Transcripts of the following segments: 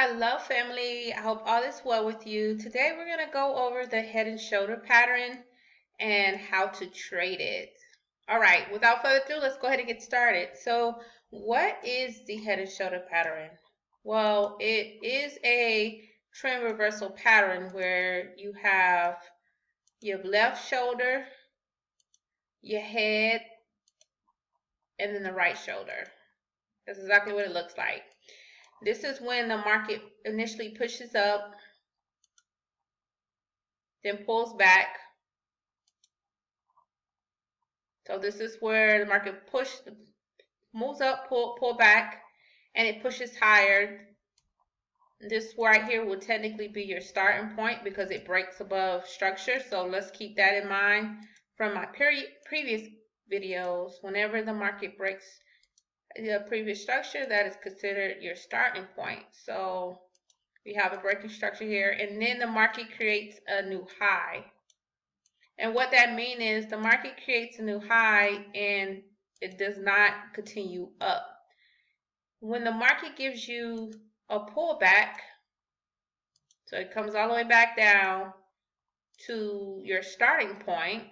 Hello family, I hope all is well with you. Today we're going to go over the head and shoulder pattern and how to trade it. Alright, without further ado, let's go ahead and get started. So what is the head and shoulder pattern? Well, it is a trend reversal pattern where you have your left shoulder, your head, and then the right shoulder. That's exactly what it looks like. This is when the market initially pushes up, then pulls back. So this is where the market moves up, pull back, and it pushes higher. This right here will technically be your starting point because it breaks above structure. So let's keep that in mind from my previous videos. Whenever the market breaks the previous structure, that is considered your starting point. So we have a breaking structure here, and then the market creates a new high. And what that means is the market creates a new high and it does not continue up. When the market gives you a pullback, so it comes all the way back down to your starting point.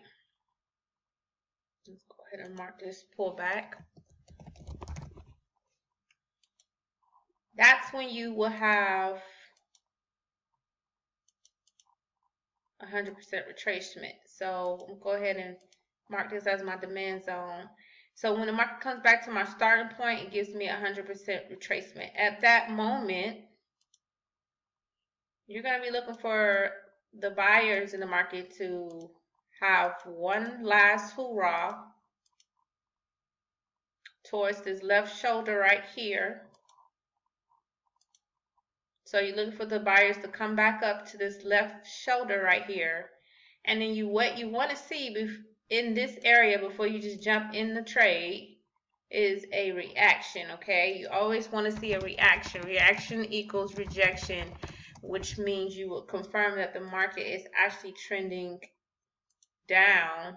Let's go ahead and mark this pullback. That's when you will have 100% retracement. So I'll go ahead and mark this as my demand zone. So when the market comes back to my starting point, it gives me 100% retracement. At that moment, you're going to be looking for the buyers in the market to have one last hoorah towards this left shoulder right here. So you're looking for the buyers to come back up to this left shoulder right here. And then what you want to see in this area before you just jump in the trade is a reaction, okay? You always want to see a reaction. Reaction equals rejection, which means you will confirm that the market is actually trending down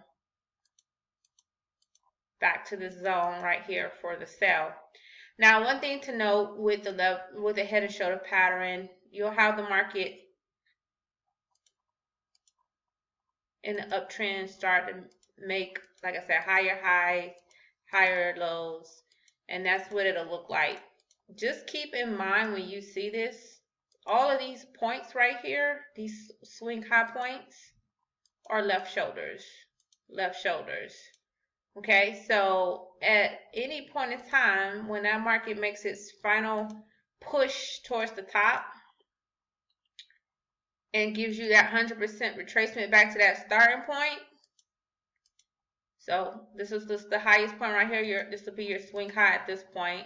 back to the zone right here for the sell. Now, one thing to note with the head and shoulder pattern, you'll have the market in the uptrend start to make, like I said, higher highs, higher lows, and that's what it'll look like. Just keep in mind when you see this, all of these points right here, these swing high points, are left shoulders. Left shoulders. Okay, so at any point in time, when that market makes its final push towards the top and gives you that 100% retracement back to that starting point, so this is the highest point right here. This will be your swing high at this point.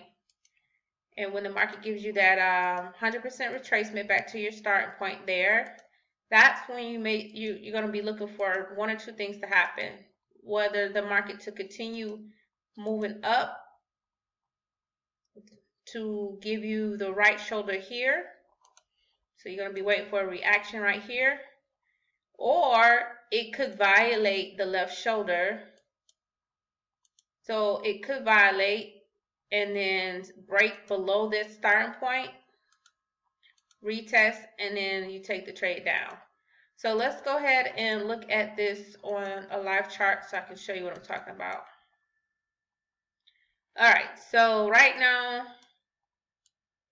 And when the market gives you that 100% retracement back to your starting point there, that's when you're going to be looking for one or two things to happen. Whether the market to continue moving up to give you the right shoulder here. So you're going to be waiting for a reaction right here. Or it could violate the left shoulder. So it could violate and then break below this starting point, retest, and then you take the trade down. So let's go ahead and look at this on a live chart so I can show you what I'm talking about. All right, so right now,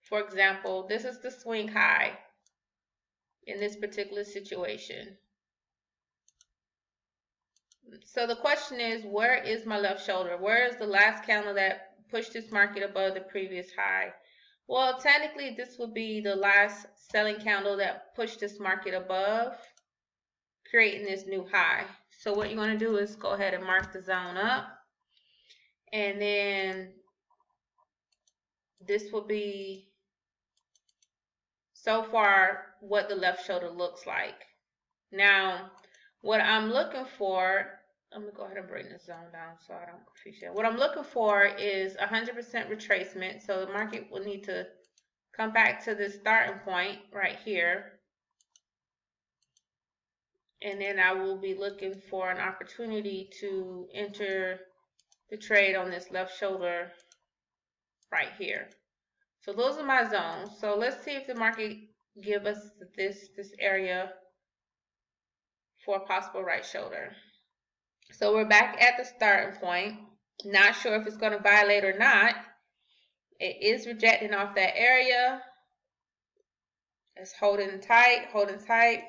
for example, this is the swing high in this particular situation. So the question is, where is my left shoulder? Where is the last candle that pushed this market above the previous high? Well, technically, this would be the last selling candle that pushed this market above, creating this new high. So what you want to do is go ahead and mark the zone up. And then this will be so far what the left shoulder looks like. Now, what I'm looking for, I'm going to go ahead and bring this zone down so I don't confuse you. What I'm looking for is 100% retracement. So the market will need to come back to this starting point right here. And then I will be looking for an opportunity to enter the trade on this left shoulder right here. So those are my zones. So let's see if the market give us this area for a possible right shoulder. So we're back at the starting point. Not sure if it's going to violate or not. It is rejecting off that area. It's holding tight, holding tight.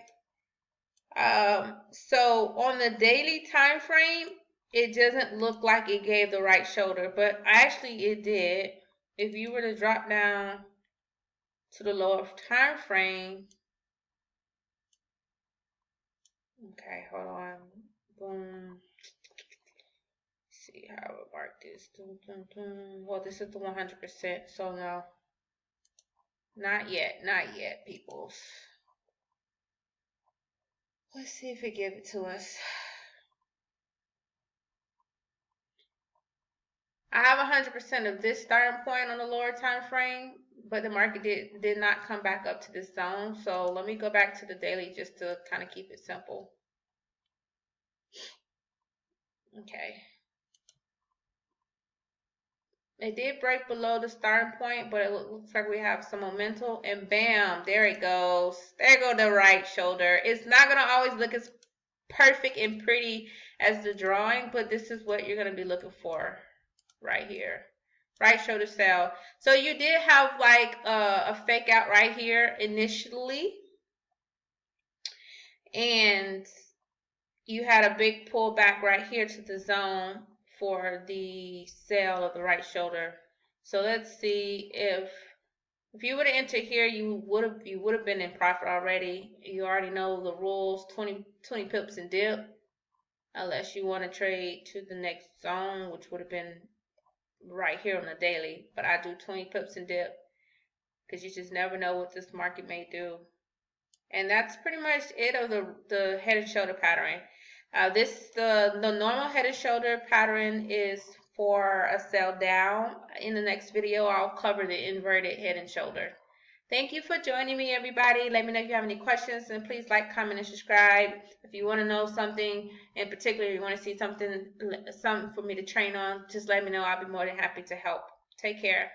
So on the daily time frame, it doesn't look like it gave the right shoulder, but actually it did. If you were to drop down to the lower time frame, okay, hold on, boom. See how I would mark this. Well, this is the 100%, so no, not yet, not yet, peoples. Let's see if it gave it to us. I have 100% of this starting point on the lower time frame, but the market did not come back up to this zone. So let me go back to the daily just to kind of keep it simple. Okay. It did break below the starting point, but it looks like we have some momentum, and bam, there it goes. There goes the right shoulder. It's not going to always look as perfect and pretty as the drawing, but this is what you're going to be looking for right here. Right shoulder sell. So you did have like a fake out right here initially, and you had a big pullback right here to the zone for the sale of the right shoulder. So let's see if you would have entered here, you would have been in profit already. You already know the rules, 20 pips and dip, unless you want to trade to the next zone, which would have been right here on the daily. But I do 20 pips and dip because you just never know what this market may do. And that's pretty much it of the head and shoulder pattern. The normal head and shoulder pattern is for a sell down. In the next video, I'll cover the inverted head and shoulder. Thank you for joining me, everybody. Let me know if you have any questions, and please like, comment, and subscribe. If you want to know something in particular, you want to see something for me to train on, just let me know. I'll be more than happy to help. Take care.